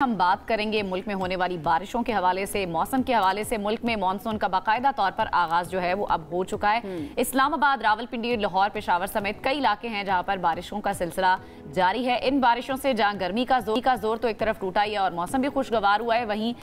हम बात करेंगे मुल्क में होने वाली बारिशों के हवाले से, मौसम के हवाले से। मुल्क में मानसून का बाकायदा तौर पर आगाज जो है वो अब हो चुका है। इस्लामाबाद, रावलपिंडी, लाहौर, पेशावर समेत कई इलाके हैं जहां पर बारिशों का सिलसिला जारी है। इन बारिशों से जहां गर्मी का जोर तो एक तरफ टूटा ही है और मौसम भी खुशगवार हुआ है, वहीं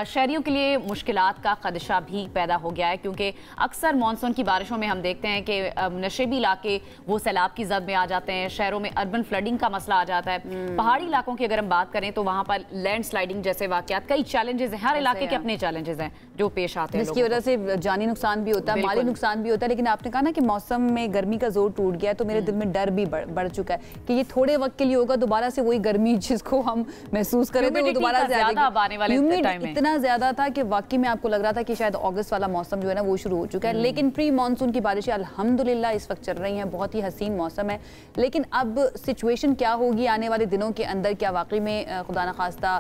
शहरियों के लिए मुश्किलात का खदशा भी पैदा हो गया है, क्योंकि अक्सर मानसून की बारिशों में हम देखते हैं कि नशेबी इलाके वो सैलाब की जद में आ जाते हैं। शहरों में अर्बन फ्लडिंग का मसला आ जाता है। पहाड़ी इलाकों की अगर हम बात करें तो वहां पर लैंडस्लाइडिंग जैसे वाकयात, कई चैलेंजेस हैं। हर इलाके के अपने चैलेंजेस हैं जो पेश आते हैं, जिसकी वजह से जानी नुकसान भी होता है, माली नुकसान भी होता है। लेकिन आपने कहा ना कि मौसम में गर्मी का जोर टूट गया है, तो मेरे दिल में डर भी बढ़ चुका है कि ये थोड़े वक्त के लिए होगा, दोबारा से वही गर्मी जिसको हम महसूस कर रहे थे वो दोबारा से आने वाले टाइम में इतना ज्यादा था कि वाकई में आपको लग रहा था कि शायद अगस्त वाला मौसम जो है ना वो शुरू हो चुका है। लेकिन प्री मानसून की बारिशें अल्हम्दुलिल्लाह इस वक्त चल रही हैं, बहुत ही हसीन मौसम है। लेकिन अब सिचुएशन क्या होगी आने वाले दिनों के अंदर? क्या वाकई में खुदा न खास्ता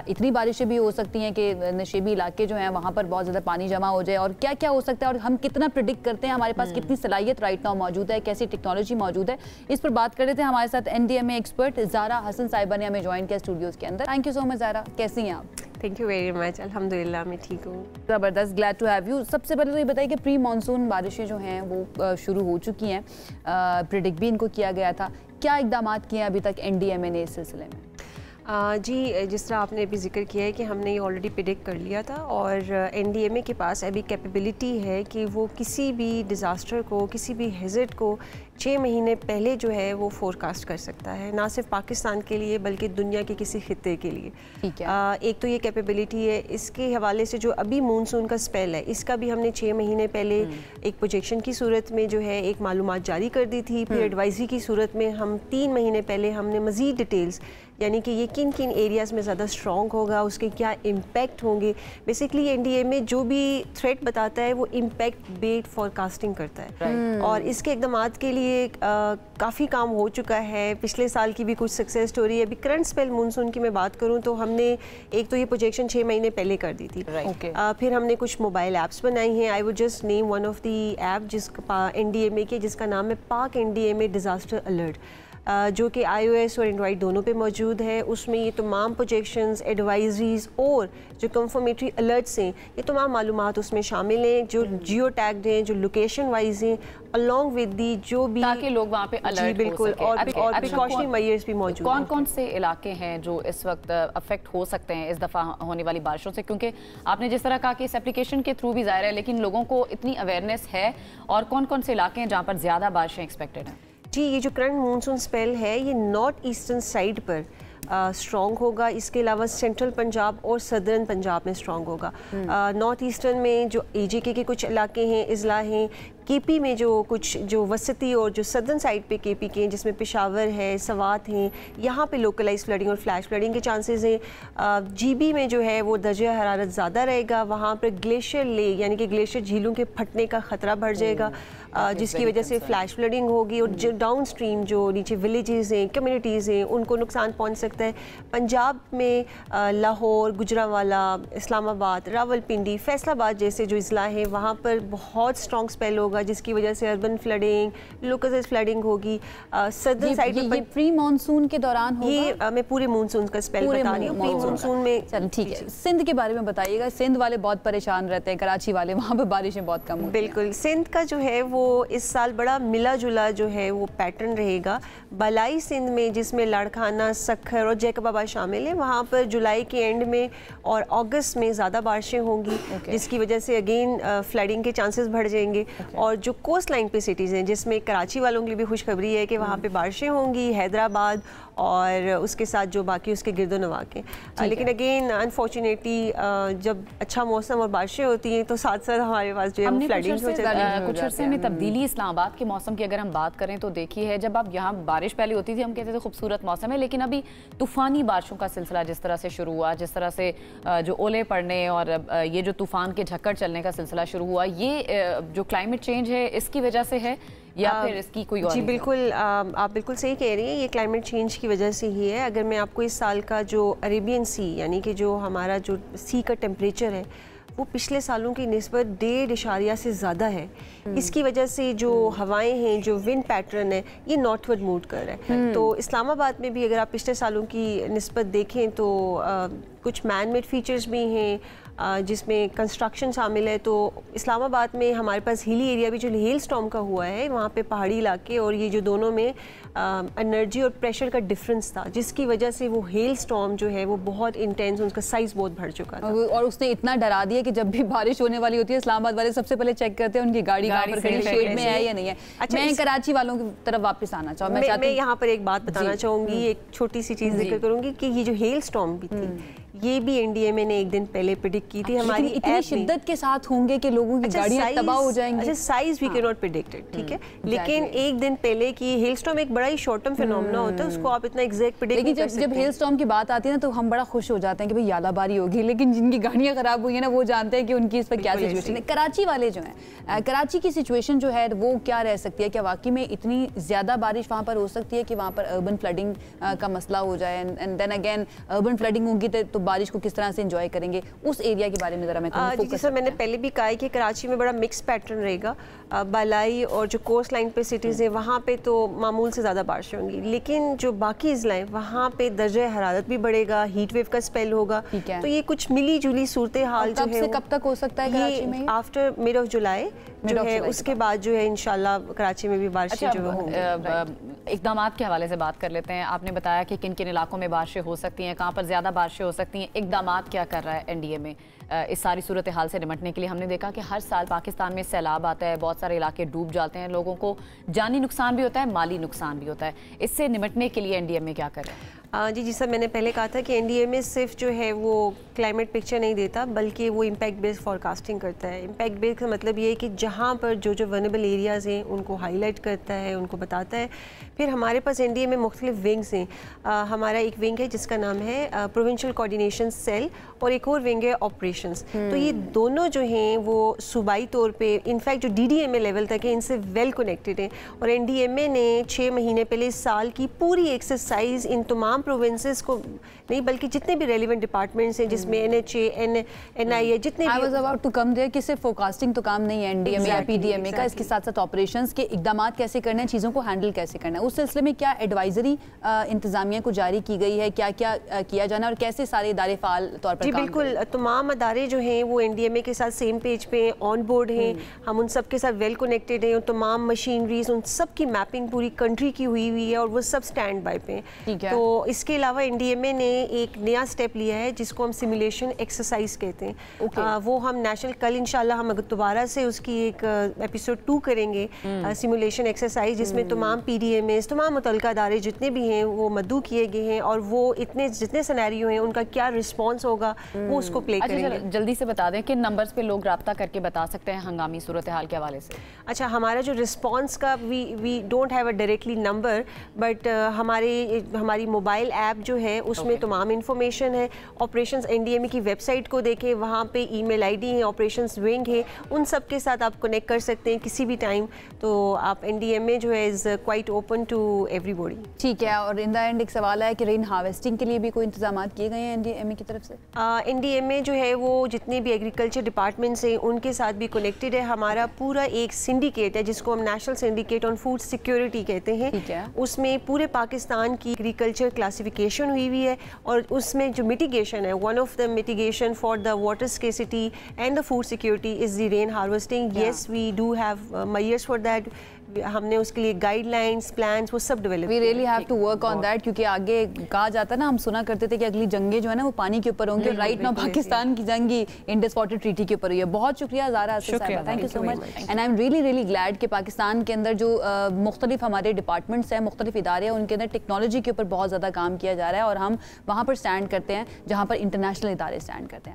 इतनी बारिशें भी हो सकती हैं कि नशेबी इलाके जो हैं वहाँ पर बहुत ज़्यादा पानी जमा हो जाए? और क्या क्या हो सकता है और हम कितना प्रिडिक्ट करते हैं? हमारे पास कितनी सलाहियत राइट नाउ मौजूद है, कैसी टेक्नोलॉजी मौजूद है? इस पर बात कर रहे थे हमारे साथ एनडीएमए एक्सपर्ट ज़ारा हसन साहिबा ने हमें ज्वाइन किया स्टूडियोज़ के अंदर। Thank you so much Zara, कैसी हैं आप? थैंक यू वेरी मच, अल्हम्दुलिल्लाह मैं ठीक हूँ। ज़बरदस्त, ग्लैड टू हैव यू। सबसे पहले तो ये बताइए कि प्री मानसून बारिशें जो हैं वो शुरू हो चुकी हैं, प्रिडिक्ट भी इनको किया गया था। क्या इक़दाम किए हैं अभी तक एनडीएमए ने इस सिलसिले में? जी, जिस तरह आपने अभी जिक्र किया है कि हमने ये ऑलरेडी प्रेडिक्ट कर लिया था और एनडीएमए के पास अभी कैपेबिलिटी है कि वो किसी भी डिज़ास्टर को, किसी भी हैज़र्ड को 6 महीने पहले जो है वो फोरकास्ट कर सकता है, ना सिर्फ पाकिस्तान के लिए बल्कि दुनिया के किसी खित्ते के लिए। ठीक है। एक तो ये कैपेबिलिटी है। इसके हवाले से जो अभी मानसून का स्पेल है, इसका भी हमने 6 महीने पहले एक प्रोजेक्शन की सूरत में जो है एक मालूमात जारी कर दी थी। फिर एडवाइजरी की सूरत में हम 3 महीने पहले हमने मज़ीद डिटेल्स, यानी कि ये किन किन एरियाज़ में ज़्यादा स्ट्रॉन्ग होगा, उसके क्या इम्पैक्ट होंगे। बेसिकली एनडीएमए जो भी थ्रेट बताता है वो इम्पैक्ट बेस्ड फोरकास्टिंग करता है और इसके इक़दामात के लिए काफ़ी काम हो चुका है। पिछले साल की भी कुछ सक्सेस स्टोरी है। अभी करंट स्पेल मानसून की मैं बात करूं तो हमने एक तो ये प्रोजेक्शन 6 महीने पहले कर दी थी। फिर हमने कुछ मोबाइल ऐप्स बनाई हैं। I would just name one of the app जिसका एनडीएमए के, जिसका नाम है पाक एनडीएमए डिज़ास्टर अलर्ट, जो कि iOS और एंड्रॉइड दोनों पे मौजूद है। उसमें ये तमाम प्रोजेक्शंस, एडवाइजरीज और जो कंफर्मेटरी अलर्ट्स हैं, ये तमाम मालूमात उसमें शामिल हैं, जो जियो टैग्ड हैं, जो लोकेशन वाइज हैं, अलॉन्ग विद दी जो भी, ताकि लोग वहाँ पे अलर्ट बिल्कुल हो सके। और प्रिकॉशनरी मेजर्स भी मौजूद हैं। कौन कौन से इलाके हैं जो इस वक्त अफेक्ट हो सकते हैं इस दफ़ा होने वाली बारिशों से? क्योंकि आपने जिस तरह कहा कि इस एप्लीकेशन के थ्रू भी ज़ाहिर है, लेकिन लोगों को इतनी अवेयरनेस है, और कौन कौन से इलाके हैं जहाँ पर ज़्यादा बारिशें एक्सपेक्टेड हैं? जी, ये जो करंट मानसून स्पेल है ये नॉर्थ ईस्टर्न साइड पर स्ट्रॉन्ग होगा। इसके अलावा सेंट्रल पंजाब और सदर्न पंजाब में स्ट्रॉन्ग होगा। नॉर्थ ईस्टर्न में जो एजेके के कुछ इलाके हैं, अजला हैं, केपी में जो कुछ जो वसती और जो सदर्न साइड पे केपी के, जिसमें पेशावर है, सवात हैं, यहाँ पे लोकलाइज फ्लडिंग और फ्लैश फ्लडिंग के चांसेस हैं। जीबी में जो है वो दर्जा हरारत ज़्यादा रहेगा, वहाँ पर ग्लेशियर ले यानी कि ग्लेशियर झीलों के फटने का ख़तरा बढ़ जाएगा, जिसकी वजह से फ्लैश फ्लडिंग होगी और जो डाउन स्ट्रीम जो नीचे विलेजेस हैं, कम्युनिटीज़ हैं, उनको नुकसान पहुँच सकता है। पंजाब में लाहौर, गुजरांवाला, इस्लामाबाद, रावलपिंडी, फैसलाबाद जैसे जो अजला हैं वहाँ पर बहुत स्ट्रॉन्ग स्पेल होगा, जिसकी वजह से अर्बन फ्लडिंग, लोकलाइज्ड फ्लडिंग होगी। सदर्न साइड ये प्री मानसून के दौरान होगा? ये मैं पूरे मानसून का स्पेल बता रही हूँ। प्री मानसून में चल ठीक है। सिंध के बारे में बताइएगा। सिंध वाले बहुत परेशान रहते हैं, कराची वाले, वहाँ पर बारिशें बहुत कम होती हैं। बिल्कुल, सिंध का जो है वो इस साल बड़ा मिला जुला जो है वो पैटर्न रहेगा। बलाई सिंध में, जिसमें लाड़खाना, सखर और जैकबाबा शामिल है, वहाँ पर जुलाई के एंड में और अगस्त में ज़्यादा बारिशें होंगी, जिसकी वजह से अगेन फ्लडिंग के चांसेस बढ़ जाएंगे। और जो कोस्ट लाइन पे सिटीज़ हैं, जिसमें कराची वालों के लिए भी खुशखबरी है कि वहाँ पे बारिशें होंगी, हैदराबाद और उसके साथ जो बाकी उसके गिरदो नवा के। लेकिन अगेन अनफॉर्चुनेटली जब अच्छा मौसम और बारिशें होती हैं तो साथ साथ हमारे पास जो है फ्लडिंग हो जाती है। कुछ अर्से में तब्दीली इस्लामाबाद के मौसम की अगर हम बात करें तो देखी है, जब अब यहाँ बारिश पहले होती थी हम कहते थे खूबसूरत मौसम है, लेकिन अभी तूफ़ानी बारिशों का सिलसिला जिस तरह से शुरू हुआ, जिस तरह से जो ओले पड़ने और ये जो तूफ़ान के झक्कड़ चलने का सिलसिला शुरू हुआ, ये जो क्लाइमेट चेंज है इसकी वजह से है या फिर इसकी कोई और? जी बिल्कुल, आप बिल्कुल सही कह रही हैं, ये क्लाइमेट चेंज की वजह से ही है। अगर मैं आपको इस साल का जो अरेबियन सी यानी कि जो हमारा जो सी का टेम्परेचर है वो पिछले सालों की निस्बत 1.5 से ज़्यादा है। इसकी वजह से जो हवाएं हैं, जो विंड पैटर्न है, ये नॉर्थवर्ड मूव कर रहा है। तो इस्लामाबाद में भी अगर आप पिछले सालों की निस्बत देखें तो कुछ मैन मेड फीचर्स भी हैं, जिसमें कंस्ट्रक्शन शामिल है। तो इस्लामाबाद में हमारे पास हिली एरिया भी जो हेल स्टॉर्म का हुआ है, वहाँ पे पहाड़ी इलाके और ये जो दोनों में एनर्जी और प्रेशर का डिफरेंस था, जिसकी वजह से वो हेल स्टॉर्म जो है वो बहुत इंटेंस, उसका साइज़ बहुत बढ़ चुका था और उसने इतना डरा दिया कि जब भी बारिश होने वाली होती है इस्लामाबाद वाले सबसे पहले चेक करते हैं उनकी गाड़ी कहाँ पर खड़ी, शेड में है या नहीं है। अच्छा, मैं कराची वालों की तरफ वापस आना चाहूँ, मैं यहाँ पर एक बात बताना चाहूँगी, एक छोटी सी चीज़ जिक्र करूँगी कि ये जो हेल स्टॉर्म भी थी, ये भी एनडीएमए ने एक दिन पहले प्रेडिक्ट की थी। हमारी इतनी शिद्दत के साथ होंगे कि लोगों की गाड़ियां तबाह हो जाएंगी। अच्छा, size we can not predicted, ठीक है, लेकिन एक दिन पहले की हेलस्टॉर्म एक बड़ा ही शॉर्ट टर्म फिनोमेना होता है, उसको आप इतना एग्जैक्ट प्रेडिक्ट नहीं कर सकते। लेकिन जब हेलस्टॉर्म की बात आती है ना तो हम बड़ा खुश हो जाते हैं कि भाई यालाबारी होगी, लेकिन जिनकी गाड़ियां खराब हुई है ना वो जानते हैं कि उनकी इस पर क्या सिचुएशन है। कराची वाले जो हैं, कराची की सिचुएशन जो है वो क्या रह सकती है? क्या वाकई में इतनी ज्यादा बारिश वहाँ पर हो सकती है कि वहाँ पर अर्बन फ्लडिंग का मसला हो जाए? And then again urban flooding होगी तो बारिश को किस तरह से एंजॉय करेंगे? उस एरिया के बारे में जरा मैं जी सर, मैंने पहले भी कहा है कि कराची में बड़ा मिक्स पैटर्न रहेगा। बालाई और जो कोस्ट लाइन पे सिटीज़ हैं वहाँ पे तो मामूल से ज़्यादा बारिश होंगी, लेकिन जो बाकी अजला हैं वहाँ पे दर्जा हरारत भी बढ़ेगा, हीट वेव का स्पेल होगा। तो ये कुछ मिली जुली सूरत हाल जो है कब तक हो सकता है कराची में? आफ्टर मिड ऑफ जुलाई जो है, उसके बाद जो है इंशाल्लाह कराची में भी बारिशें जो होंगी। इक़दाम के हवाले से बात कर लेते हैं। आपने बताया कि किन किन इलाकों में बारिशें हो सकती हैं, कहाँ पर ज़्यादा बारिशें हो सकती हैं, इक़दाम क्या कर रहा है एनडीए में इस सारी सूरत हाल से निपटने के लिए? हमने देखा कि हर साल पाकिस्तान में सैलाब आता है, बहुत सारे इलाके डूब जाते हैं, लोगों को जानी नुकसान भी होता है, माली नुकसान भी होता है। इससे निपटने के लिए एनडीए में क्या कर रहे हैं? जी सर, मैंने पहले कहा था कि एनडीएमए सिर्फ जो है वो क्लाइमेट पिक्चर नहीं देता, बल्कि वो इम्पैक्ट बेस्ड फॉरकास्टिंग करता है। इम्पैक्ट बेस्ड का मतलब ये है कि जहाँ पर जो जो वनरेबल एरियाज़ हैं उनको हाईलाइट करता है, उनको बताता है। फिर हमारे पास एनडीएमए मुख्तलिफ विंग्स हैं। हमारा एक विंग है जिसका नाम है प्रोविंशियल कोऑर्डिनेशन सेल, और एक और विंग है ऑपरेशंस। तो ये दोनों जो हैं वो सूबाई तौर पे, इनफैक्ट जो डीडीएमए लेवल तक है, इनसे वेल कनेक्टेड हैं। और एनडीएमए ने 6 महीने पहले इस साल की पूरी एक्सरसाइज इन तमाम प्रोविंसेस को नहीं, बल्कि जितने भी रेलिवेंट डिपार्टमेंट्स हैं, जिसमें एनएचए, एनआईए, जितने I was about to come there कि सिर्फ फोरकास्टिंग तो काम नहीं है एनडीएमए या पीडीएमए का, इसके साथ साथ ऑपरेशंस के इकदाम कैसे करने हैं, चीज़ों को हैंडल कैसे करना है। उस सिलसिले में क्या एडवाइजरी इंतजामिया को जारी की गई है? क्या क्या किया जाना और कैसे सारे इदारे फाल तौर पर? जी बिल्कुल, तमाम अदारे जो हैं वो एनडीएमए के साथ सेम पेज पे ऑन बोर्ड हैं। हम उन सब के साथ वेल कनेक्टेड हैं। तमाम मशीनरीज, उन सब की मैपिंग पूरी कंट्री की हुई है और वो सब स्टैंड बाय पे हैं। तो इसके अलावा एनडीएमए ने एक नया स्टेप लिया है जिसको हम सिमुलेशन एक्सरसाइज कहते हैं। वो हम नेशनल, कल इंशाल्लाह हम दोबारा से उसकी एक एपिसोड 2 करेंगे, सिमुलेशन एक्सरसाइज, जिसमें तमाम पीडीएमएस, तमाम मुतल्लिका अदारे जितने भी हैं वो मद्दू किए गए हैं, और वो इतने जितने सिनेरियो हैं उनका क्या रिस्पॉन्स होगा वो उसको प्ले करेंगे। जल्दी से बता दें कि नंबर्स पे लोग रब्ता करके बता सकते हैं हंगामी सूरत हाल के हवाले से? अच्छा, हमारा जो रिस्पॉन्स का we don't have a directly number, but हमारी मोबाइल ऐप जो है उसमें तमाम इंफॉर्मेशन है। ऑपरेशंस एनडीएमए की वेबसाइट को देखें, वहाँ पे ईमेल आईडी है, ऑपरेशंस विंग है, उन सब के साथ आप कनेक्ट कर सकते हैं किसी भी टाइम। तो आप एनडीएमए जो है is quite open to everybody. ठीक है, और इन द एंड एक सवाल है कि रेन हार्वेस्टिंग के लिए भी कोई इंतजाम किए गए हैं एनडीएमए की तरफ से? एनडीएमए जो है वो जितने भी एग्रीकल्चर डिपार्टमेंट्स हैं उनके साथ भी कनेक्टेड है। हमारा पूरा एक सिंडिकेट है जिसको हम national syndicate on food security कहते हैं। उसमें पूरे पाकिस्तान की एग्रीकल्चर क्लासिफिकेशन हुई है, और उसमें जो मिटिगेशन है, one of the mitigation for the water scarcity and the food security is the rain harvesting. Yes, we do have measures for that. हमने उसके लिए गाइडलाइंस, प्लान्स, वो सब develop. We really have to work on that, क्योंकि आगे कहा जाता है ना, हम सुना करते थे कि अगली जंगें जो है ना वो पानी के ऊपर होंगी, और राइट नाउ पाकिस्तान की जंग इंडस वाटर ट्रीटी के ऊपर हुई है। बहुत शुक्रिया ज़ारा आसिफ साहिबा, thank you so much, and I am really really glad कि पाकिस्तान के अंदर जो मुख्तलिफ हमारे डिपार्टमेंट्स हैं, मुख्तलिफ इदारे हैं, उनके अंदर टेक्नोलॉजी के ऊपर बहुत ज़्यादा काम किया जा रहा है, और हम वहाँ पर स्टैंड करते हैं जहाँ पर इंटरनेशनल इदारे स्टैंड करते हैं।